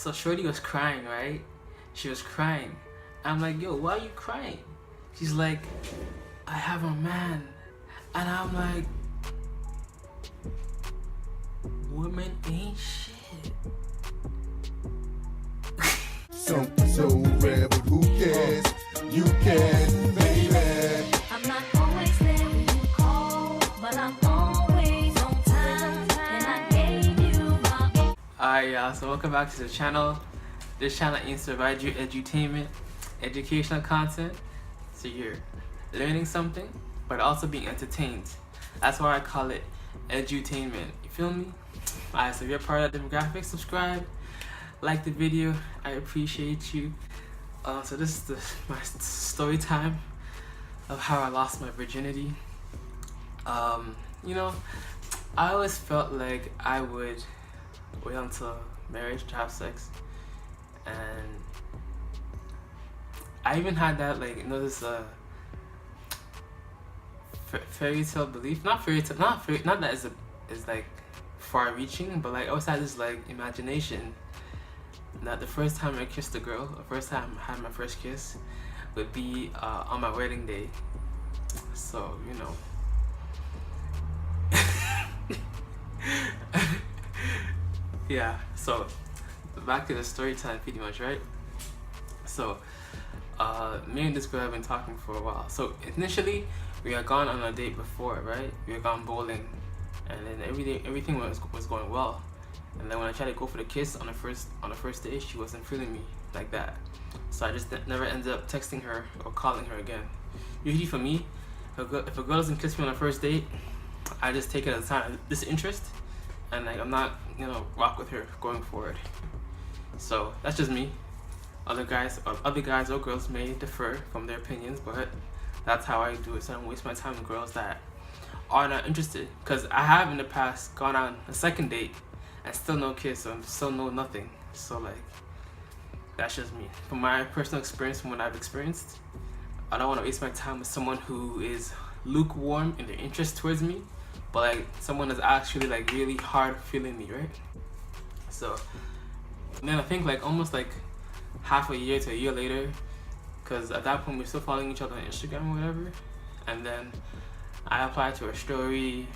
So Shorty was crying, right? She was crying. I'm like, yo, why are you crying? She's like, I have a man. And I'm like, women ain't shit. Something so rare, but who cares? You can, baby. I'm not always there when you call, but I'm always on time. And I gave you my all. Alright, y'all, so welcome back to the channel. This channel aims to provide you edutainment, educational content, so you're learning something, but also being entertained. That's why I call it edutainment. You feel me? Alright, so if you're part of the demographic, subscribe, like the video. I appreciate you. So this is my story time of how I lost my virginity. You know, I always felt like I would wait until marriage to have sex, and I even had that, like, you know, this fairy tale belief, not that is like far reaching, but like I always had this like imagination that the first time I kissed a girl, the first time I had my first kiss, would be on my wedding day. So, you know. Yeah, so back to the story time pretty much, right? So me and this girl have been talking for a while. So initially we had gone on a date before, right? We had gone bowling, and then everything was going well. And then when I tried to go for the kiss on the first day, she wasn't feeling me like that. So I just never ended up texting her or calling her again. Usually for me, if a girl doesn't kiss me on the first date, I just take it as a sign of disinterest, and like I'm not, you know, rock with her going forward. So that's just me. Other guys or girls may differ from their opinions, but that's how I do it. So I don't waste my time with girls that are not interested. Because I have in the past gone on a second date and still no kiss, or still no nothing. So like, that's just me. From my personal experience, from what I've experienced, I don't want to waste my time with someone who is lukewarm in their interest towards me, but like someone that's actually like really hard feeling me, right? So then I think like almost like half a year to a year later, because at that point we're still following each other on Instagram or whatever, and then I applied to her story,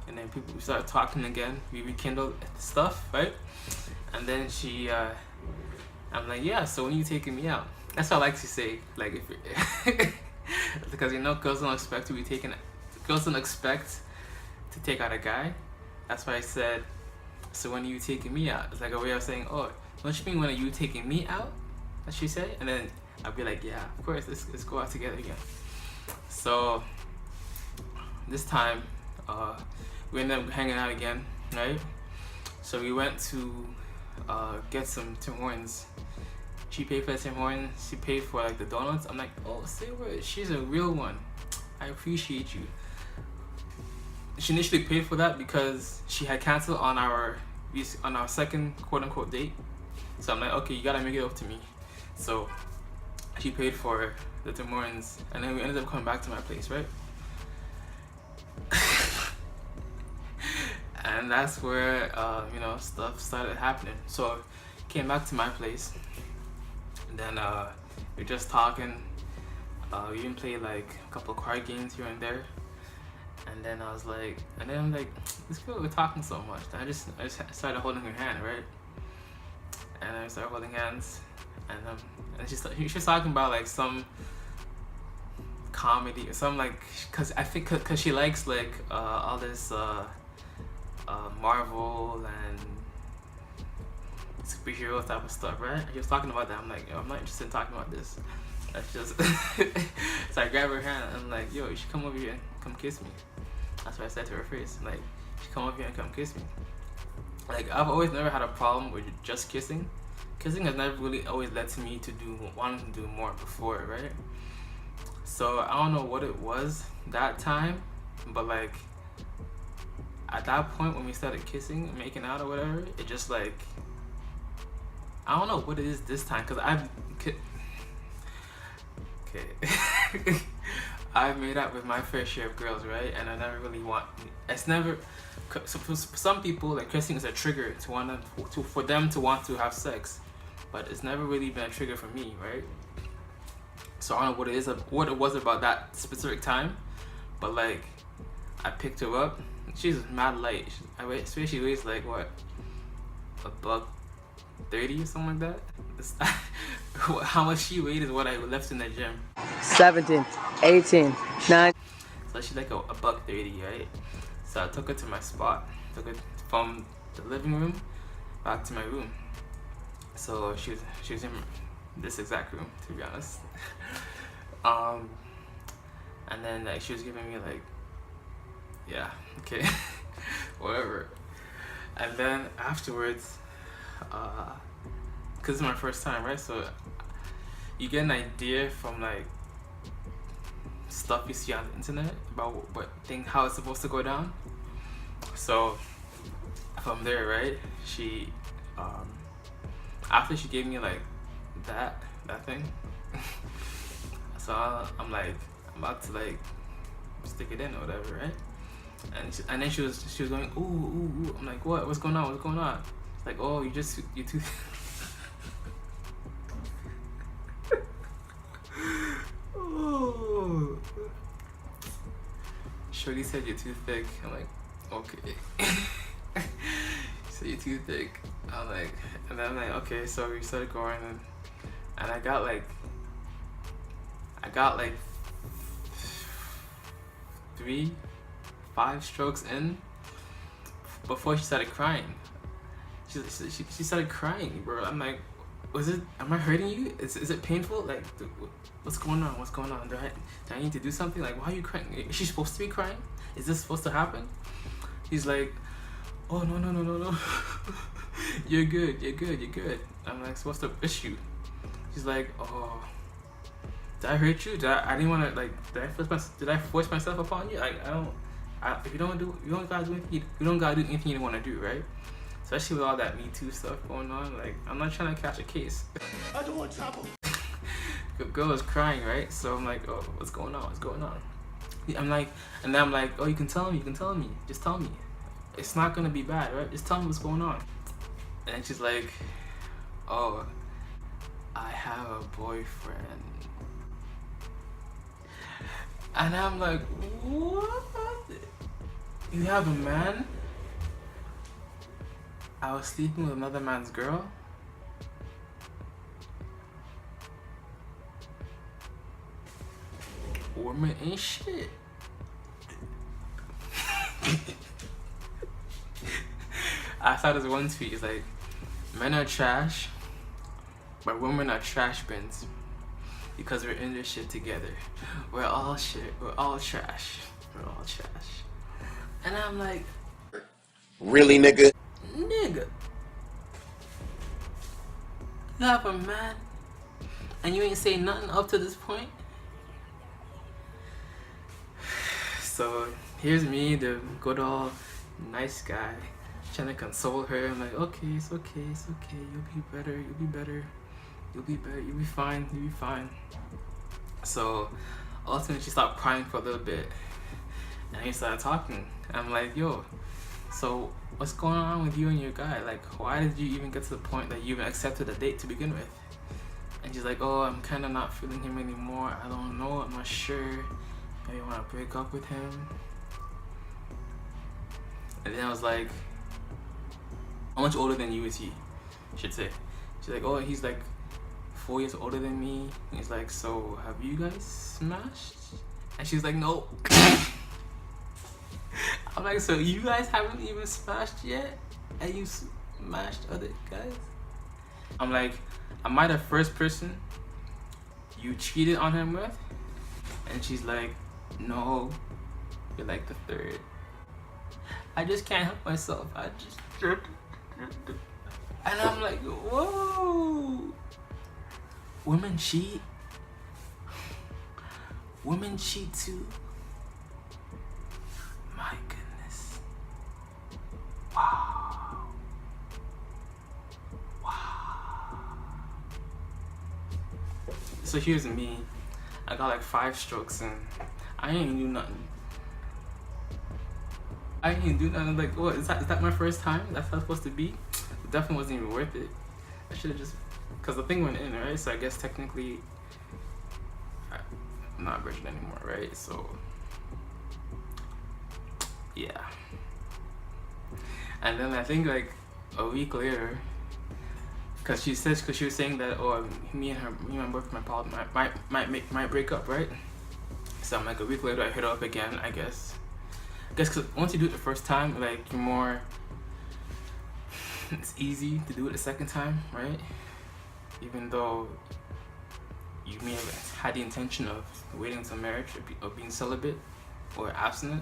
and then we started talking again. We rekindled stuff, right? And then I'm like, yeah, so when are you taking me out? That's what I like to say, like, if you're because, you know, girls don't expect to take out a guy. That's why I said, so when are you taking me out? It's like a way of saying, oh, don't you mean when are you taking me out? That she said, and then I'll be like, yeah, of course, let's go out together again. So this time, we ended up hanging out again, right? So we went to get some Tim Hortons. She paid for the Tim Hortons. She paid for like the donuts. I'm like, oh, say what? She's a real one. I appreciate you. She initially paid for that because she had canceled on our second quote unquote date. So I'm like, okay, you gotta make it up to me. So she paid for the Tim Hortons, and then we ended up coming back to my place, right? And that's where you know, stuff started happening. So came back to my place, and then we were just talking. We even played like a couple of card games here and there. And then I'm like, this girl, we're talking so much. And I just started holding her hand, right? And I started holding hands, and she's talking about like some comedy or something, like, cause she likes like all this Marvel and superhero type of stuff, right? She was talking about that. I'm like, yo, I'm not interested in talking about this. That's just so I grabbed her hand and I'm like, yo, you should come over here and come kiss me. That's what I said to her face. Like, you should come over here and come kiss me. Like, I've always never had a problem with just kissing. Kissing has never really always led to me to wanting to do more before, right? So I don't know what it was that time, but like at that point when we started kissing and making out or whatever, it just like, I don't know what it is this time, because I've made out with my fair share of girls, right? And I never really so for some people, like kissing is a trigger for them to want to have sex, but it's never really been a trigger for me, right? So I don't know what it was about that specific time, but like I picked her up. She's mad light. I swear she weighs like what, $130 or something like that. How much she weighed is what I left in the gym. 17, 18, 9. So she's like $130, right? So I took her to my spot. Took her from the living room back to my room. So she was in this exact room, to be honest. And then like she was giving me like, yeah, okay, whatever. And then afterwards, cause it's my first time, right? So you get an idea from like stuff you see on the internet about how it's supposed to go down. So from there, right, she after she gave me like that thing, so I'm like, I'm about to like stick it in or whatever, right? And then she was going, ooh, ooh, ooh. I'm like, what's going on? It's like, oh, you too oh. Shorty said you're too thick. I'm like, okay. She said you're too thick. I'm like, and then I'm like, okay. So we started going, and I got like 3-5 strokes in before she started crying. She started crying, bro. I'm like, am I hurting you? Is it painful? Like, what's going on? Do I need to do something? Like, why are you crying? Is she supposed to be crying? Is this supposed to happen? He's like, oh, no. You're good. I'm like, so what's the issue? She's like, oh, did I hurt you? I didn't want to, like, did I force myself upon you? If you don't gotta do anything you want to do, right? Especially with all that Me Too stuff going on, like, I'm not trying to catch a case. I don't want trouble. The girl is crying, right? So I'm like, oh, what's going on? I'm like, and then I'm like, oh, you can tell me, just tell me. It's not gonna be bad, right? Just tell me what's going on. And she's like, oh, I have a boyfriend. And I'm like, what? You have a man? I was sleeping with another man's girl? Women ain't shit. I saw this one tweet, it's like, men are trash, but women are trash bins. Because we're in this shit together. We're all shit, we're all trash. And I'm like, really, nigga? Nigga, you have a man and you ain't say nothing up to this point? So here's me, the good old nice guy, trying to console her. I'm like, okay, it's okay, you'll be better, you'll be fine. So ultimately she stopped crying for a little bit and he started talking. I'm like, yo, so what's going on with you and your guy? Like, why did you even get to the point that you even accepted a date to begin with? And she's like, oh, I'm kind of not feeling him anymore. I don't know, I'm not sure. Maybe I want to break up with him. And then I was like, how much older than you is he? Should say. She's like, oh, he's like 4 years older than me. And he's like, so have you guys smashed? And she's like, no. I'm like, so you guys haven't even smashed yet? And you smashed other guys? I'm like, am I the first person you cheated on him with? And she's like, no, you're like the third. I just can't help myself. And I'm like, whoa. Women cheat. Women cheat too. My goodness. Wow. So here's me. I got like 5 strokes in. I ain't even do nothing. I didn't do nothing. Like, what is that my first time? That's how it's supposed to be? It definitely wasn't even worth it. I should have just, because the thing went in, right? So I guess technically I'm not a virgin anymore, right? So yeah. And then I think like a week later, because she was saying that, oh, me and my boyfriend might break up, right? So I'm like, a week later I hit her up again, I guess because once you do it the first time, like, you're more, it's easy to do it the second time, right? Even though you may have had the intention of waiting until marriage or being celibate or abstinent.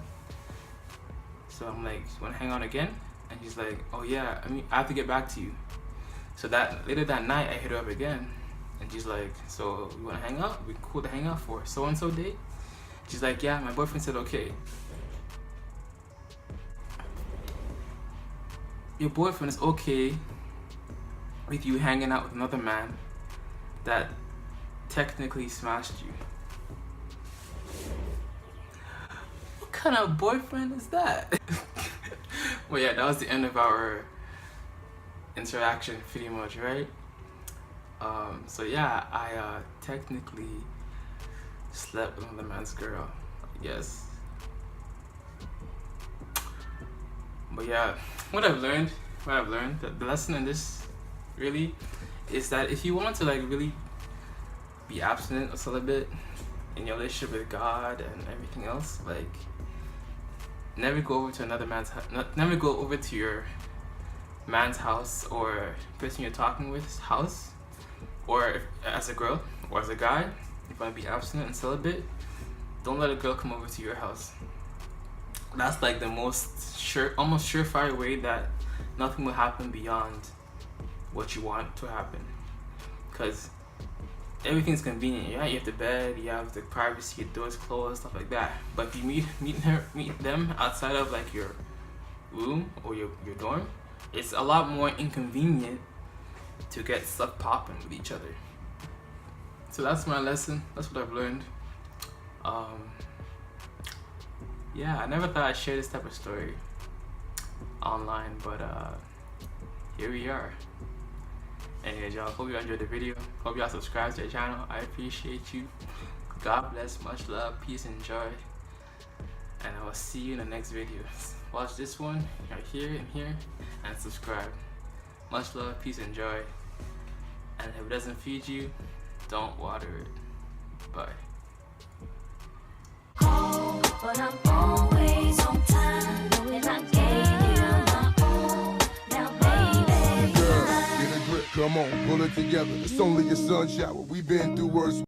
So I'm like, you want to hang out again? And she's like, oh yeah, I have to get back to you. So that later that night I hit her up again, and she's like, so you want to hang out? We cool to hang out for so and so date? She's like, yeah, my boyfriend said okay. Your boyfriend is okay with you hanging out with another man that technically smashed you. What kind of boyfriend is that? Well, yeah, that was the end of our interaction, pretty much, right? So yeah, I technically slept with another man's girl, I guess. But yeah, what I've learned, the lesson in this really is that if you want to like really be abstinent or celibate in your relationship with God and everything else, like, never go over to another man's never go over to your man's house or person you're talking with's house, or if, as a girl or as a guy, if you want to be abstinent and celibate, don't let a girl come over to your house. That's like the most almost surefire way that nothing will happen beyond what you want to happen, because everything's convenient. Yeah, you have the bed, you have the privacy, your doors closed, stuff like that. But if you meet them outside of like your room or your dorm, it's a lot more inconvenient to get stuff popping with each other. So that's my lesson. That's what I've learned. Yeah, I never thought I'd share this type of story online, but here we are. Anyways, y'all, hope you enjoyed the video. Hope y'all subscribe to the channel. I appreciate you. God bless, much love, peace, and joy. And I will see you in the next video. Watch this one right here and here, and subscribe. Much love, peace, and joy. And if it doesn't feed you, don't water it. Bye. But I'm always on time, and I gave you my all. Now, baby, Girl, get a grip, come on, pull it together. It's only a sun shower. We've been through worse.